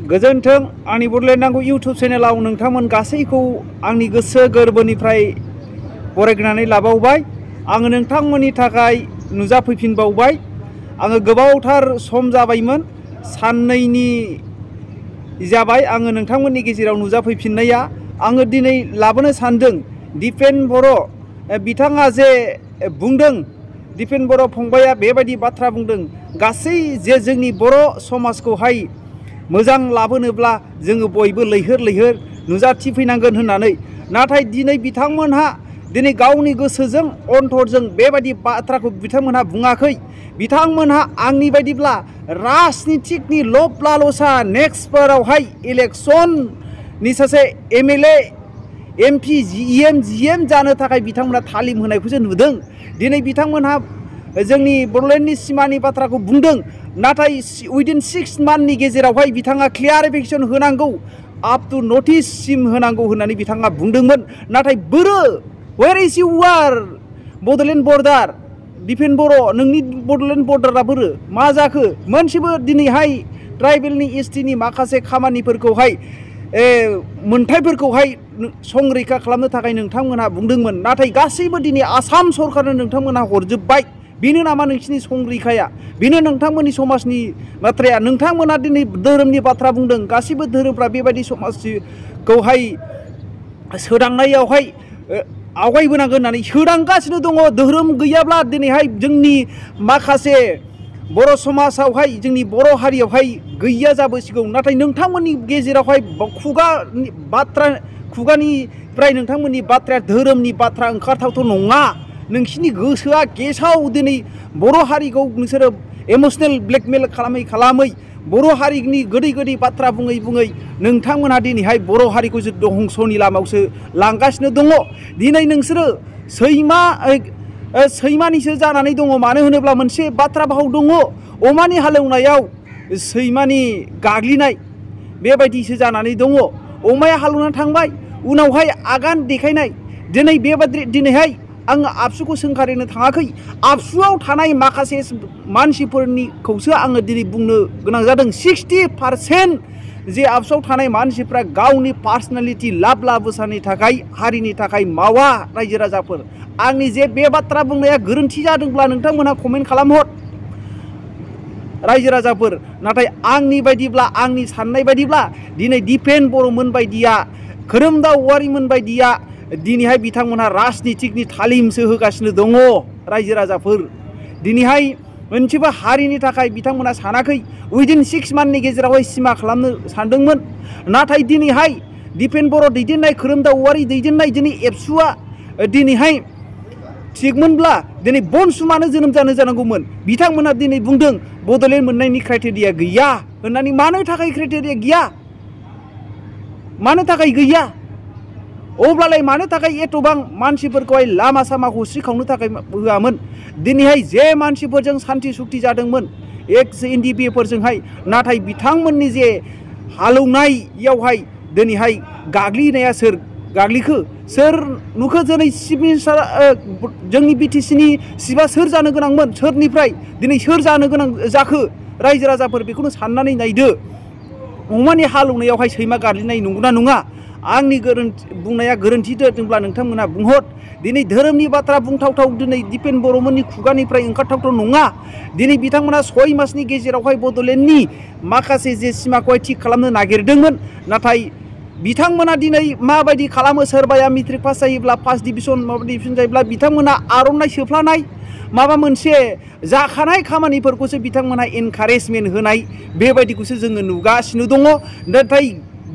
गोजोन्थों आंनि बड'लेण्ड नांगौ इउटुब चेनेलाव नोंथांमोन गासैखौ आंनि गोसो गोरबोनिफ्राय बरायग्रोनानै लाबावबाय। आङो नोंथांमोननि थाखाय नुजाफैफिनबावबाय। आङो गोबावथार सम जाबायमोन, साननैनि जाबाय आङो नोंथांमोननि गेजेराव नुजाफैफिननाया। आङो दिनै लाबोनो सानदों दिपेन बर' बिथाङा जे बुंदों, दिपेन बर' फंबाया बेबायदि बाथ्रा बुंदों, गासै जे जोंनि बर' समाजखौहाय मोजां लाबोनोब्ला जोङो बयबो लैहोर लैहोर नुजाथिफैनांगोन होननानै। नाथाय दिनै बिथांमोनहा दिनै गावनि गोसोजों अन्थरजों बेबायदि बाथ्राखौ बिथांमोनहा बुङाखै। बिथांमोनहा आंनि बायदिब्ला राजनितिकनि लब लालसा नेक्स्टफोरावहाय इलेक्सननि सासे एमएलए एमपि जिएम जानो थाखाय बिथांमोनहा तालिम होनायखौसो नुदों। दिनै बिथांमोनहा जोंनि बड'लेण्डनि सिमानि बाथ्राखौ बुंदों, नाथाय उइदिन 6 मान्थनि गेजेरावहाय बिथाङा क्लियारिफिकेसन होनांगौ, आप टु नटिससिम होनांगौ होननानै बिथाङा बुंदोंमोन। नाथाय where is your Bodoland border? दिपेन बर' नोंनि बड'लेण्ड बर्डारा मा जाखो? मोनसेबो दिनैहाय ट्राइबेलनि एसटिनि माखासे खामानिफोरखौहाय मोनथायफोरखौहाय संरैखा खालामनो थाखाय नोंथांमोनहा बुंदोंमोन, नाथाय गासैबो दिनै आसाम सरकारनो नोंथांमोनहा हरजोब्बाय। बेनो नामा नोंसिनि संरैखाया? बेनो नोंथांमोननि समाजनि बाथ्राया? नोंथांमोना दिनै धोरोमनि बाथ्रा बुंदों, गासैबो धोरोमफ्रा बेबायदि समाजखौहाय सोदांनायावहाय आवगायबोनांगोन होननानै सोदांगासिनो दङ। धोरोम गैयाब्ला दिनैहाय जोंनि माखासे बर' समाजावहाय, जोंनि बर' हारियावहाय गैया जाबोसिगौ। नाथाय नोंथांमोननि गेजेरावहाय खुगानिफ्राय नोंथांमोननि बाथ्राया धोरोमनि बाथ्रा ओंखारथावथाव नङा। नोंसिनि गोसोआ गेसाव। दिनै बर' हारिखौ नोंसोरो इमसनेल ब्लेकमेल खालामै बर' हारिनि गोदै बाथ्रा बुङै नोंथांमोनहा दिनैहाय बर' हारिखौ दंसनि लामायावसो लांगासिनो दङ। दिनै नोंसोरो सैमानिसो जानानै दङ। मानो होनोब्ला मोनसे बाथ्रा भाव दङ, अमानि हालेवनायाव सैमानि गाग्लिनाय बेबायदिसो जानानै दङ। अमाया हालेवनानै थांबाय, उनावहाय आगान देखायनाय। दिनैहाय आङो आबसुखौ सोंखारिनो थाङाखै, आबसुआव थानाय माखासे मानसिफोरनिखौसो आङो दिनै बुंनो गोनां जादों। 60% जे आबसुआव थानाय मानसिफ्रा गावनि पार्सनेलिटि लाब लाबोसानि थाखाय, हारिनि थाखाय मावा। रायजो राजाफोर, आंनि जे बे बाथ्रा बुंनाया गोरोन्थि जादोंब्ला नोंथांमोनहा कमेन्ट खालामहर रायजो राजाफोर। नाथाय आंनि बायदिब्ला, आंनि साननाय बायदिब्ला दिनै दिपेन बर'मोन बायदिया, खोरोमदाव औवारिमोन बायदिया दिनैहाय बिथांमोनहा राजनितिकनि तालिमसो होगासिनो दङ। रायजो राजाफोर, दिनैहाय मोनसेबो हारिनि थाखाय बिथांमोनहा सानाखै। उइदिन 6 मान्थनि गेजेरावहाय सिमा खालामनो सानदोंमोन। नाथाय दिनैहाय दिपेन बर' दैदेननाय, खोरोमदाव औवारि दैदेननाय दिनै एबसुआ दिनैहाय थिगमोनब्ला दिनै बनसुमानो जोनोम जानांगौमोन। बिथांमोनहा दिनै बुंदों बड'लेण्ड मोननायनि क्राइटेरिया गैया होननानै। मानो थाखाय क्राइटेरिया गैया? मानो थाखाय गैया? अब्लालाय मानो थाखाय एथबां मानसिफोरखौहाय लामा सामा हस्रि खावनो थाखाय होआमोन? दिनैहाय जे मानसिफोरजों सान्थि सुक्ति जादोंमोन एक्स एनडिपिफोरजोंहाय, नाथाय बिथांमोननि जे हालेवनायावहाय दिनैहाय गाग्लिनाया सोर गाग्लिखो? सोर नुखो? दिनै चिफ मिनिस्टार जोंनि बिटिसिनि चिफआ सोर जानो गोनांमोन? सोरनिफ्राय दिनै सोर जानो गोनां जाखो? रायजो राजाफोर, बेखौनो साननानै नायदो। अमानि हालेवनायावहाय सैमा गाग्लिनाय नंगौना नङा? आंनि बुंनाया गोरोन्थि जादोंब्ला नोंथांमोना बुंहर। दिनै धोरोमनि बाथ्रा बुंथावथाव दिनै दिपेन बर'मोननि खुगानिफ्राय ओंखारथावथाव नङा। दिनै बिथांमोना 6 मासनि गेजेरावहाय बड'लेण्डनि माखासे जे सिमाखौहाय थिग खालामनो नागिरदोंमोन। नाथाय बिथांमोना दिनै माबायदि खालामो? सोरबाया मेट्रिक पास जायोब्ला, फार्स्ट डिभिजन माबा डिभिजन जायोब्ला बिथांमोना आर'नाइ सोफ्लानाय, माबा मोनसे जाखानाय खामानिफोरखौसो बिथांमोनहा एनकारेजमेन्ट होनाय, बेबायदिखौसो जोङो नुगासिनो दङ। नाथाय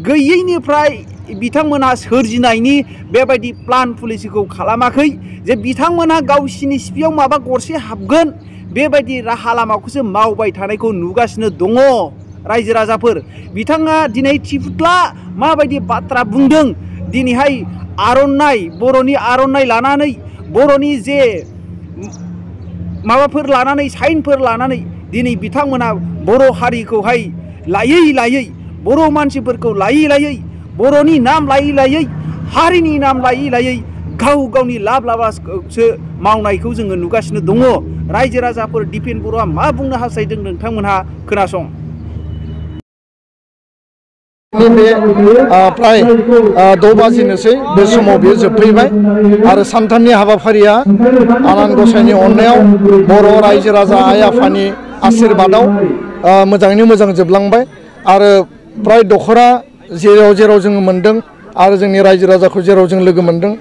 गैयैनिफ्राय बिथांमोना सोरजिनायनि बेबायदि प्लान पलिसिखौ खालामाखै जे बिथांमोनहा गावसिनि सिपियाव माबा गरसे हाबगोन, बेबायदि राहा लामाखौसो मावबाय थानायखौ नुगासिनो दङ। रायजो राजाफोर, बिथाङा दिनै थिफुथ्ला माबायदि बाथ्रा बुंदों। दिनैहाय आर'नाइ, बर'नि आर'नाइ लानानै, बर'नि जे माबाफोर लानानै, साइनफोर लानानै दिनै बिथांमोना बर' हारिखौहाय लायै बर' मानसिफोरखौ लायै बर'नि नाम लायै हारिनि नाम लायै गावनि लाब लाबासो मावनायखौ जोङो नुगासिनो दङ। रायजो राजाफोर, दिपेन बर'आ मा बुंनो हास्थायदों नोंथांमोनहा खोनासं। बे प्राय 6 बाजिनोसै बे समाव बेयो जोबफैबाय आरो सानथामनि हाबाफारिया आनान गसाइनि अननायाव बर' रायजो राजा आइ आफानि आशीर्बादाव मोजाङैनो मोजां जोबलांबाय आरो प्राय दखरा जेराव जोङो मोन्दों आरो जोंनि रायजो राजाखौ जेराव जों लोगो मोन्दों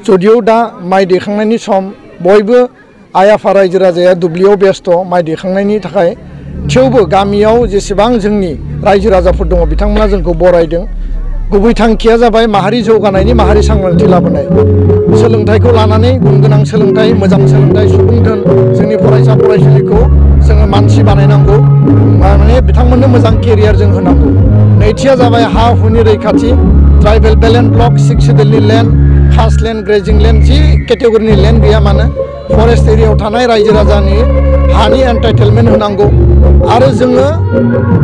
जदिव दा माइ दैखांनायनि सम बयबो आइ आफा रायजो राजाया दुब्लियाव बेस्थ' माइ दैखांनायनि थाखाय थेवबो गामियाव जेसेबां जोंनि रायजो राजाफोर दङ बिथांमोना जोंखौ बरायदों गुबै थांखिया जाबाय माहारि जौगानायनि माहारि सांग्रांथि लाबोनाय सोलोंथाइखौ लानानै गुनगोनां सोलोंथाइ मोजां सोलोंथाइ सुबुं धोन जोंनि फरायसा फरायसुलिखौ जोङो मानसि बानायनांगौ माने बिथांमोननो मोजां केरियार जों होनांगौ नैथिया जाबाय हा हुनि रैखाथि ट्राइबेल बेलेन्ड ब्लक 6 सिडुलनि लेन्ड खास लेन्ड ग्रेजिं लेन्ड जि केटेगरिनि लेन्ड गैया मानो फरेस्ट एरियायाव थानाय रायजो राजानि हानि एन्टाइटेलमेन्ट होनांगौ आरो जोङो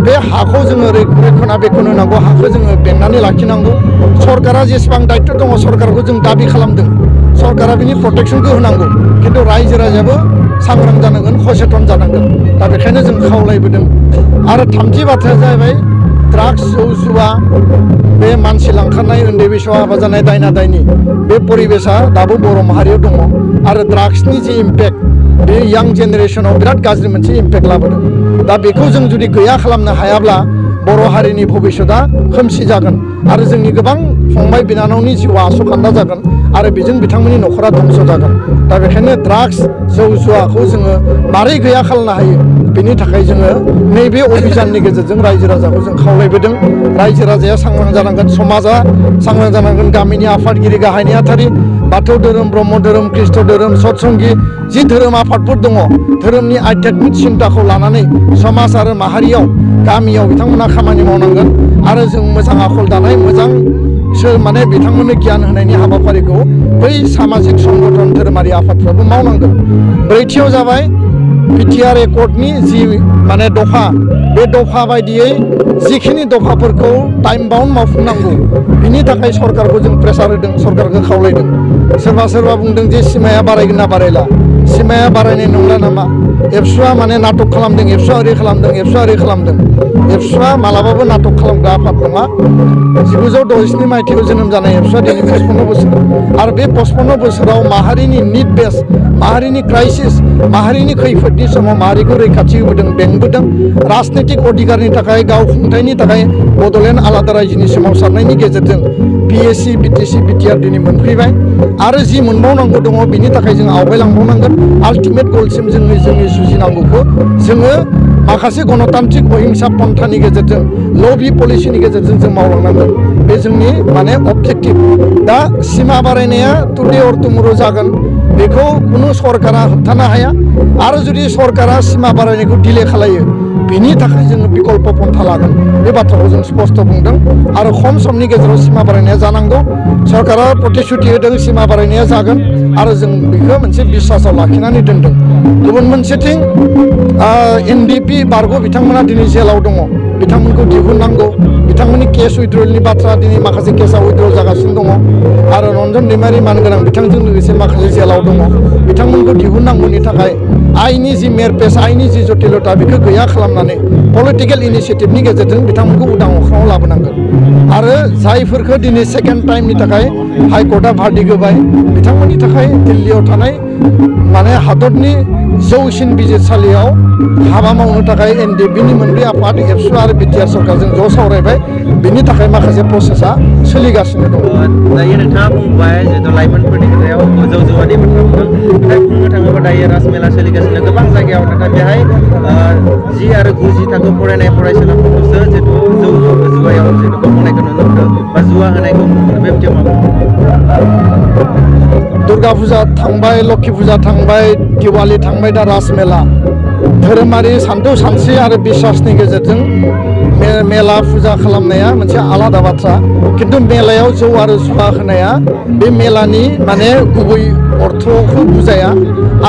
बे हाखौ जोङो रैखाथि होनांगौ हाखौ जोङो बेंनानै लाखिनांगौ सरकारा जेसेबां दायित्व दङ सरकारखौ जों दाबि खालामदों सरकारा बिनि प्रटेक्शनखौ होनांगौ खिन्थु रायजो राजायाबो सांग्रां जानांगोन सचेतन जानांगोन दा बेखायनो जों खावलायबोदों आरो थामथि बाथ्राया जाहैबाय ड्राग्स जौ जुवा बे मानसि लांखारनाय उन्दै बैसोआव हाबा जानाय दायना दायनि बे परिबेसा दाबो बर' माहारियाव दङ आरो ड्राग्सनि जि इम्पेक्ट बे यां जेनेरेशनाव बिराद गाज्रि मोनसे इम्पेक्ट लाबोदों दा बेखौ जों जुदि गैया खालामनो हायाब्ला बर' हारिनि भबिष्यता खोमसि जागोन आरो जोंनि गोबां फंबाय बिनानावनि जिउआ आसखान्दा जागोन आरो बेजों बिथांमोननि न'खरा धंस जागोन दा बेखायनो ड्राग्स जौ जुवाखौ जोङो मारै गैया खालामनो हायो बेनि थाखाय जोङो नैबे अभियाननि गेजेरजों रायजो राजाखौ जों खावलायबोदों रायजो राजाया सांग्रां जानांगोन समाजा सांग्रां जानांगोन गामिनि आफादगिरि गाहाय नेहाथारि बाथौ धोरोम ब्रह्म धोरोम ख्रीष्ट धोरोम सतसंगी जि धोरोम आफादफोर दङ धोरोमनि आध्यात्मिक सिन्ताखौ लानानै समाज आरो माहारियाव गामियाव बिथांमोना खामानि मावनांगोन आरो जों मोजां आखल दानाय मोजां माने बिथांमोननो गियान होनायनि हाबाफारिखौ बै सामाजिक संगठन धोरोमारि आफादफ्राबो मावनांगोन ब्रैथियाव जाबाय बिटिआर एकर्डनि जि माने दफा बे दफा बायदियै जिखिनि दफाफोरखौ टाइम बाउन्ड मावफुंनांगौ बिनि थाखाय सरकारखौ जों प्रेसार होदों सरकारखौ खावलायदों सोरबा बुंदों जे सिमाया बारायगोन ना बारायला सिमाया बारायनाय नंला नामा एबसुआ माने नाटक खालामदों एबसुआ ओरै खालामदों एबसुआ ओरै खालामदों एबसुआ मालाबाबो नाटक खालामग्रा आफाद नङा 1967 मायथाइयाव जोनोम जानाय एबसुआ दिनै 55 बोसोर आरो बे 55 बोसोराव माहारिनि निड बेस माहारिनि क्राइसिस माहारिनि खैफोदनि समाव माहारिखौ रैखाथि होबोदों बेंबोदों राजनीतिक अधिकारनि थाखाय गाव खुंथायनि थाखाय बड'लेण्ड आलादा रायजोनि सोमावसारनायनि गेजेरजों पिएससि बिटिसि बिटिआर दिनै मोनफैबाय आरो जि मोनबावनांगौ दङ बिनि थाखाय जों आवगायलांबावनांगोन आल्टिमेट गलसिम जोंनि जुजिनांगौखौ जोङो माखासे गणतान्त्रिक अहिंसा पन्थानि गेजेरजों लबि पलिसिनि गेजेरजों जों मावलांनांगोन बे जोंनि माने अबजेक्टिभ दा सिमा बारायनाया टुडे अर टुमरो जागोन बेखौ कुनु सरकारा होबथानो हाया आरो जुदि सरकारा सिमा बारायनायखौ डिले खालायो बिनि थाखाय जोङो बिकल्प पन्था लागोन बे बाथ्राखौ जों स्पष्ट बुंदों आरो खम समनि गेजेराव सिमा बारायनाया जानांगौ सरकारा प्रतिश्रुति होदों सिमा बारायनाया जागोन आरो जों बेखौ मोनसे बिश्वासाव लाखिनानै दोनदों गुबुन मोनसेथिं एनडिपि बारग' बिथांमोना दिनै जेलाव दङ बिथांमोनखौ दिहुननांगौ बिथांमोननि केस उइथड्रलनि बाथ्रा दिनै माखासे केसा उइथड्रल जागासिनो दङ आरो रन्जन दैमारि मानगोनां बिथांजों लोगोसे माखासे जेलाव दङ बिथांमोनखौ दिहुननांगौनि थाखाय आइनि जि मेरपेस आइनि जि जटिलता बेखौ गैया खालामनानै पलिटिकेल इनिसियेटिभनि गेजेरजों बिथांमोनखौ उदां अख्राङाव लाबोनांगोन आरो जायफोरखौ दिनै सेकेन्ड टाइमनि थाखाय हाइकर्टआ भार्डिक होबाय बिथांमोननि थाखाय दिल्लीयाव थानाय माने हादरनि जौसिन बिजिरसालियाव हाबा मावनो थाखाय एनडिपिनि मोनब्रै आफाद एबसु आरो बिटिआर सरकारजों ज' सावरायबाय बिनि थाखाय माखासे प्रसेसा सोलिगासिनो दं दायो नोंथाङा बुंबाय जिहेतु लाइमोनफोरनि खोथायाव जौ जुवानि बाथ्रा बुंदों नाथाय बुंनो थाङोबा दायो राजमेला सोलिगासिनो गोबां जायगायाव नाथाय बेहाय 10 आरो 9 थाखो फरायनाय फरायसाफोरखौसो जिहेतु जौ जुवायाव जिहेतु गबनायखौ नुनो मोनदों बा जुवा होनायखौ नुनो मोनो बे बिथिङाव दुर्गा फुजा थांबाय लक्ष्मी फुजा थांबाय दिवाली थांबाय दा राजमेला धोरोमारि सान्थौ सानस्रि आरो बिश्वासनि गेजेरजों मेला फुजा खालामनाया मोनसे आलादा बाथ्रा किन्तु मेलायाव जौ आरो जुवा होनाया बे मेलानि माने गुबै अर्थखौ बुजाया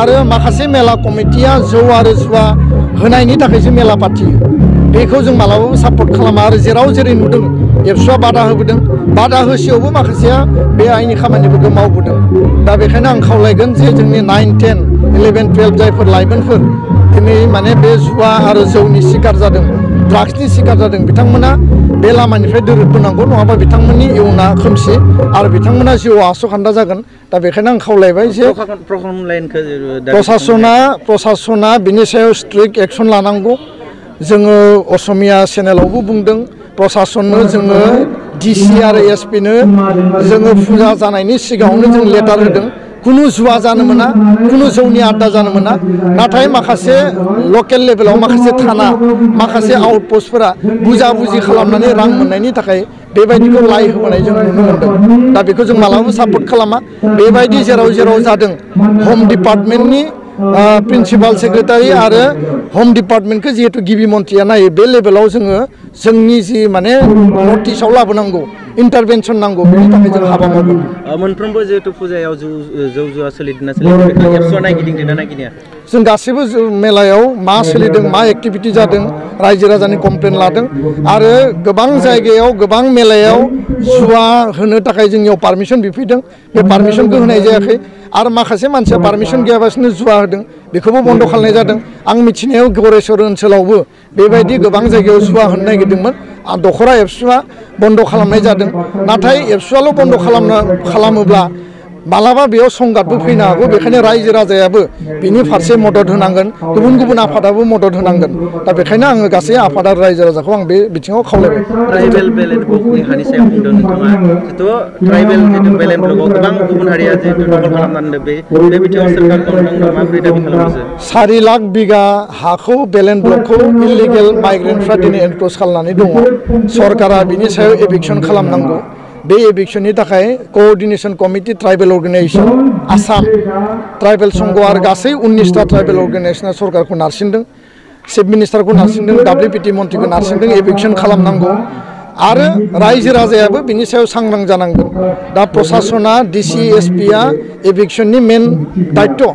आरो माखासे मेला कमिटिया जौ आरो जुवा होनायनि थाखायसो मेला पातियो बेखौ जों मालाबाबो सापर्ट खालामा आरो जेराव जेरै नुदों एबसुआ बादा होबोदों बादा होसेयावबो माखासेया बे आइनि खामानिफोरखौ मावबोदों दा बेखायनो आं खावलायगोन जे जोंनि 9, 10, 11, 12 जायफोर लाइमोनफोर दिनै माने बे जुवा आरो जौनि शिकार जादों ड्राग्सनि शिकार जादों बिथांमोना बे लामानिफ्राय दोरोदबोनांगौ नङाबा बिथांमोननि इयुना खोमसि आरो बिथांमोना जिउआ आसखान्दा जागोन दा बेखायनो आं खावलायबाय जे प्रशासना बिनि सायाव स्ट्रिक्ट एक्सन लानांगौ जोङो असमिया चेनेलावबो बुंदों प्रशासननो जोङो डिसि आरो एसपिनो जोङो फुजा जानायनि सिगाङावनो जों लेटार होदों कुनु जुवा जानो मोना कुनु जौनि आड्डा जानो मोना नाथाय माखासे लकेल लेभेलाव माखासे थाना माखासे आउटपोस्टफोरा बुजा बुजि खालामनानै रां मोननायनि थाखाय बेबायदिखौ लाइ होबोनाय जों नुनो मोनदों दा बेखौ जों मालाबाबो सापर्ट खालामा बेबायदि जेराव जादों होम डिपार्टमेन्टनि प्रिन्सिपाल सेक्रेटारि आरो होम डिपार्टमेन्टखौ जिहेतु गिबि मन्थ्रिया नायो बे लेभेलाव जोङो जोंनि जि माने नटिसाव लाबोनांगौ इन्टारभेनसन नांगौ बेनि थाखाय जों हाबा मावगोन मोनफ्रोमबो जिहेतु फुजायाव जौ जुवा सोलिदोंना सोलियाखै एबसुआ नायगिदिंदोंना नायगिदिङा जों गासैबो मेलायाव मा सोलिदों मा एक्टिभिटि जादों रायजो राजानि कमप्लेन लादों आरो गोबां जायगायाव गोबां मेलायाव जुवा होनो थाखाय जोंनियाव पारमिसन बिफैदों बे पारमिसनखौ होनाय जायाखै आरो माखासे मानसिया पारमिसन गैयाबासिनो जुवा होदों बेखौबो बन्द खालामनाय जादों आं मिथिनायाव गरेस्वर ओनसोलावबो बेबायदि गोबां जायगायाव जुवा होनो नागिरदोंमोन दखरा एबसुआ बन्द खालामनाय जादों नाथाय एबसुआल' बन्द खालामोब्ला मालाबा बेयाव संगातबो फैनो हागौ बेखायनो रायजो राजायाबो बिनि फारसे मदद होनांगोन गुबुन गुबुन आफादाबो मदद होनांगोन दा बेखायनो आङो गासै आफाद आरो रायजो राजाखौ आं बे बिथिङाव खावलायबाय ट्राइबेल बेलेन्स ब्लकनि हानि सायाव बुंदों नोंथाङा जितु ट्राइबेल जितु बेलेन्स ब्लकआव गोबां गुबुन हारिया जितु दखल खालामनानै बे बिथिङाव सोरखारखौ नोंथांमोना माबोरै दाबि खालामो 4 लाख बिगा हाखौ बेलेन्स ब्लकखौ इलिगेल माइग्रेन्टफ्रा दिनै एनक्रोच खालामनानै दङ सरकारा बिनि सायाव एभिक्सन खालामनांगौ बे एभिक्सननि थाखाय coordination committee tribal organisation Assam tribal संघ आरो गासै 19टा ट्राइबेल अर्गेनाइजेशना सरकारखौ नारसिनदों चिफ मिनिस्टारखौ नारसिनदों WPT मन्थ्रिखौ नारसिनदों एभिक्सन खालामनांगौ आरो रायजो राजायाबो बिनि सायाव सांग्रां जानांगोन दा प्रशासना डिसि एसपिआ एभिक्सननि मेन दायित्व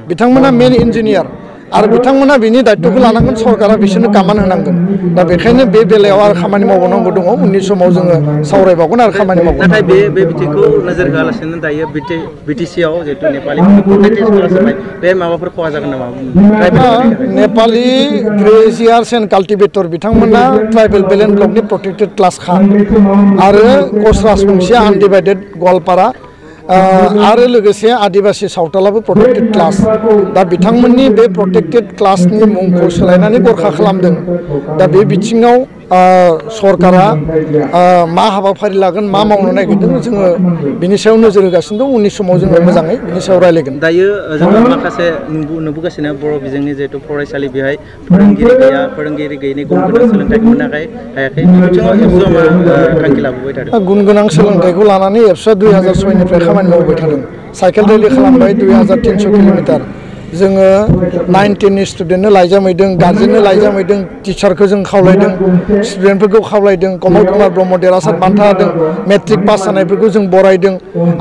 बिथांमोना मेन इन्जिनियार आरो बिथांमोना बिनि दायित्वखौ लानांगोन सरकारा बिसोरनो कामान होनांगोन दा बेखायनो बे बेलायाव आरो खामानि मावबावनांगौ दङ उननि समाव जोङो सावरायबावगोन आरो खामानि मावगोन नाथाय बे बिथिंखौ नोजोर होआलासिनो दायो बिटिसिआव जिहेतु नेपालि बे माबाफोर खहा जागोन नामा नेपालि ग्रेजियार्स एन्ड काल्टिभेटर बिथांमोना ट्राइबेल बेलेन्स ब्लकनि प्रटेक्टेड क्लासखा आरो कच राजबंसिया आनडिभाइडेड गवालपारा आरो लोगोसे आदिबासी सावथालाबो प्रटेक्टेड क्लास दा बिथांमोननि बे प्रटेक्टेड क्लासनि मुंखौ सोलायनानै गरखा खालामदों दा बे बिथिङाव सरकारा मा हाबाफारि लागोन मा मावनो नागिरदों जोङो बिनि सायाव नोजोर होगासिनो दं उननि समाव जोङो मोजाङै बिनि सायाव रायलायगोन दायो जोङो माखासे नुबोगासिनो बर' बिजोंनि जिहेतु फरायसालि बेहाय फोरोंगिरि गैया फोरोंगिरि गैयैनि गुन गोनां सोलोंथाइखौ मोननो हायाखै बे बिथिङाव एबसुआ मा थांखि लाबोबाय थादों गुन गोनां सोलोंथाइखौ लानानै एबसुआ 2006निफ्राय खामानि मावबाय थादों साइकेल रेलि खालामबाय 2300 किल'मिटार जोङो 9-10 स्टुडेन्टनो लाइजाम हैदों गार्जेननो लाइजाम हैदों टिचारखौ जों खावलायदों स्टुडेन्टफोरखौ खावलायदों कमल कुमार ब्रह्म देरहासार बान्था होदों मेट्रिक पास जानायफोरखौ जों बरायदों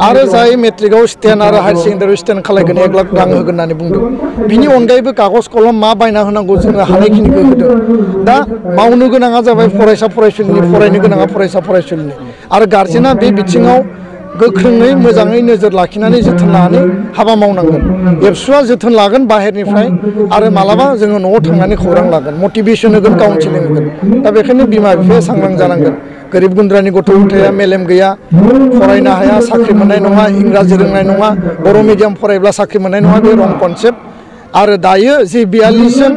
आरो जाय मेट्रिकआव स्टेन्ड आरो हायार सेकेन्डारियाव स्टेन्ड खालायगोन 1 लाख रां होगोन होननानै बुंदों बिनि अनगायैबो कागज कलम मा बायना होनांगौ जोङो हानायखिनिखौ होदों दा मावनो गोनाङा जाबाय फरायसा फरायसुलिनि फरायनो गोनाङा फरायसा फरायसुलिनि आरो गार्जेना बे बिथिङाव गोख्रोङै मोजाङै नोजोर लाखिनानै जोथोन लानानै हाबा मावनांगोन एबसुआ जोथोन लागोन बाहेरनिफ्राय आरो मालाबा जोङो न'आव थांनानै खौरां लागोन मटिभेसन होगोन काउन्सिलिं होगोन दा बेखायनो बिमा बिफाया सांग्रां जानांगोन गोरिब गुन्द्रानि गथ' गथाया मेलेम गैया फरायनो हाया साख्रि मोननाय नङा इंराजि रोंनाय नङा बर' मिडियाम फरायब्ला साख्रि मोननाय नङा बे रं कनसेप्ट आरो दायो जे 42 जन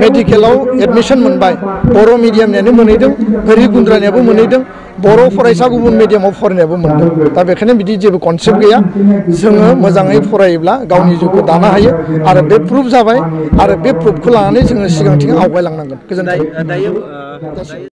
मेडिकेलाव एडमिसन मोनबाय बर' मिडियामनियानो मोनहैदों गोरिब गुन्द्रानियाबो मोनहैदों बर' फरायसा गुबुन मिडियामाव फरायनायाबो मोनदों दा बेखायनो बिदि जेबो कनसेप्ट गैया जोङो मोजाङै फरायोब्ला गावनि जिउखौ दानो हायो आरो बे प्रुफ जाबाय आरो बे प्रुफखौ लानानै जोङो सिगांथिं आवगायलांनांगोन गोजोनथों